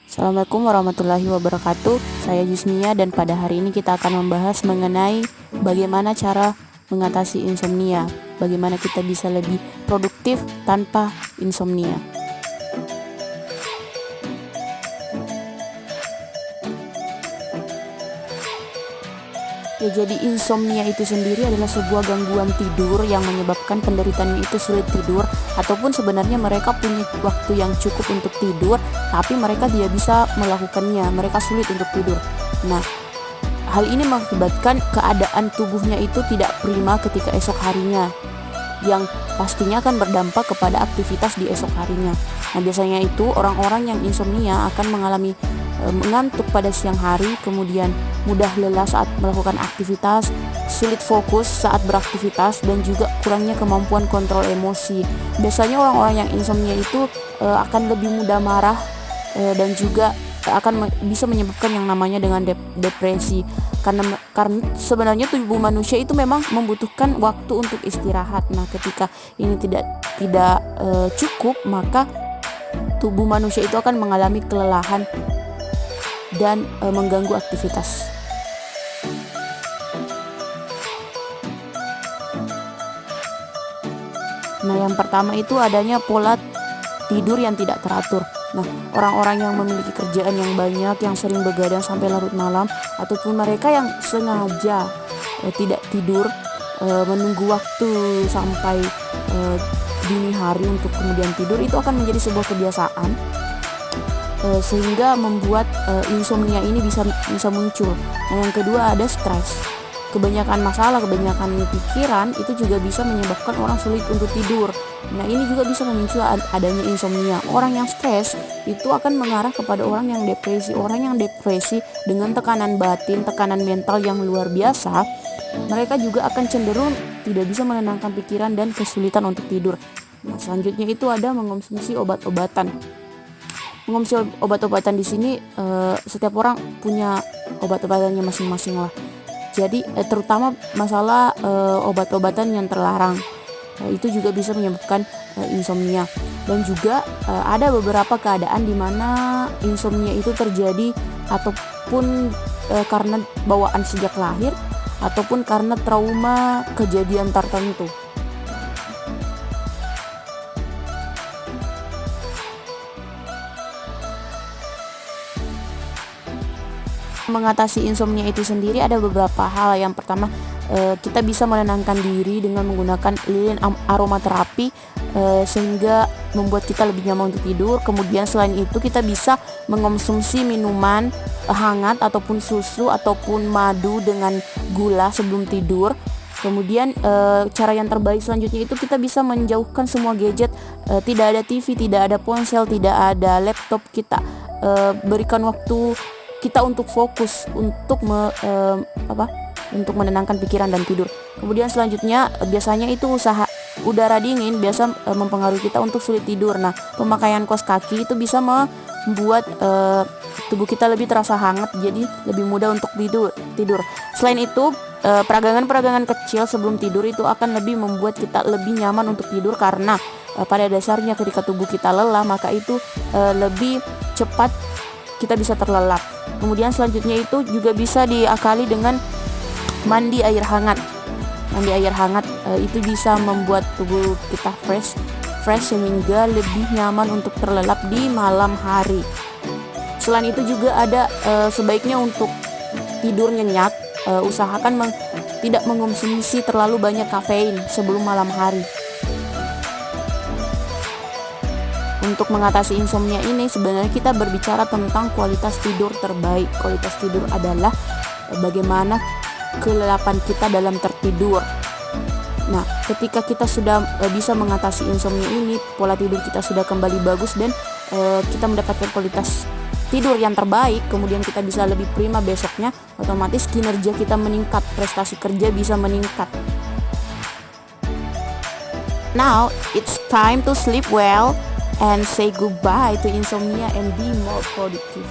Assalamualaikum warahmatullahi wabarakatuh. Saya Yusmia dan pada hari ini kita akan membahas mengenai bagaimana cara mengatasi insomnia. Bagaimana kita bisa lebih produktif tanpa insomnia. Ya, jadi insomnia itu sendiri adalah sebuah gangguan tidur yang menyebabkan penderitanya itu sulit tidur, ataupun sebenarnya mereka punya waktu yang cukup untuk tidur tapi mereka tidak bisa melakukannya, mereka sulit untuk tidur. Nah, hal ini mengakibatkan keadaan tubuhnya itu tidak prima ketika esok harinya, yang pastinya akan berdampak kepada aktivitas di esok harinya. Nah, biasanya itu orang-orang yang insomnia akan mengalami mengantuk pada siang hari, kemudian mudah lelah saat melakukan aktivitas, sulit fokus saat beraktivitas, dan juga kurangnya kemampuan kontrol emosi. Biasanya orang-orang yang insomnia itu akan lebih mudah marah dan juga akan bisa menyebabkan yang namanya dengan depresi, karena sebenarnya tubuh manusia itu memang membutuhkan waktu untuk istirahat. Nah, ketika ini tidak cukup, maka tubuh manusia itu akan mengalami kelelahan dan mengganggu aktivitas. Nah, yang pertama itu adanya pola tidur yang tidak teratur. Nah, orang-orang yang memiliki kerjaan yang banyak, yang sering begadang sampai larut malam, ataupun mereka yang sengaja tidak tidur, menunggu waktu sampai dini hari untuk kemudian tidur, itu akan menjadi sebuah kebiasaan sehingga membuat insomnia ini bisa muncul. Nah, yang kedua ada stres. Kebanyakan masalah, kebanyakan pikiran itu juga bisa menyebabkan orang sulit untuk tidur. Nah, ini juga bisa memicu adanya insomnia. Orang yang stres itu akan mengarah kepada orang yang depresi. Orang yang depresi dengan tekanan batin, tekanan mental yang luar biasa, mereka juga akan cenderung tidak bisa menenangkan pikiran dan kesulitan untuk tidur. Nah, selanjutnya itu ada mengonsumsi obat-obatan. Mengonsumsi obat-obatan di sini setiap orang punya obat-obatannya masing-masing lah. Jadi terutama masalah obat-obatan yang terlarang itu juga bisa menyebabkan insomnia. Dan juga ada beberapa keadaan di mana insomnia itu terjadi ataupun karena bawaan sejak lahir ataupun karena trauma kejadian tertentu. Mengatasi insomnia itu sendiri ada beberapa hal. Yang pertama, kita bisa menenangkan diri dengan menggunakan lilin aromaterapi sehingga membuat kita lebih nyaman untuk tidur. Kemudian selain itu kita bisa mengonsumsi minuman hangat ataupun susu ataupun madu dengan gula sebelum tidur. Kemudian cara yang terbaik selanjutnya itu kita bisa menjauhkan semua gadget, tidak ada TV, tidak ada ponsel, tidak ada laptop. Kita berikan waktu kita untuk fokus untuk untuk menenangkan pikiran dan tidur. Kemudian selanjutnya biasanya itu usaha udara dingin biasa mempengaruhi kita untuk sulit tidur. Nah, pemakaian kaos kaki itu bisa membuat tubuh kita lebih terasa hangat, jadi lebih mudah untuk tidur. Selain itu, peragangan-peragangan kecil sebelum tidur itu akan lebih membuat kita lebih nyaman untuk tidur, karena pada dasarnya ketika tubuh kita lelah, maka itu lebih cepat kita bisa terlelap. Kemudian selanjutnya itu juga bisa diakali dengan mandi air hangat. Mandi air hangat itu bisa membuat tubuh kita fresh sehingga lebih nyaman untuk terlelap di malam hari. Selain itu juga ada sebaiknya untuk tidur nyenyak, usahakan tidak mengonsumsi terlalu banyak kafein sebelum malam hari. Untuk mengatasi insomnia ini sebenarnya kita berbicara tentang kualitas tidur terbaik. Kualitas tidur adalah bagaimana kelelapan kita dalam tertidur. Nah, ketika kita sudah bisa mengatasi insomnia ini, pola tidur kita sudah kembali bagus dan kita mendapatkan kualitas tidur yang terbaik, kemudian kita bisa lebih prima besoknya, otomatis kinerja kita meningkat, prestasi kerja bisa meningkat. Now, it's time to sleep well and say goodbye to insomnia and be more productive.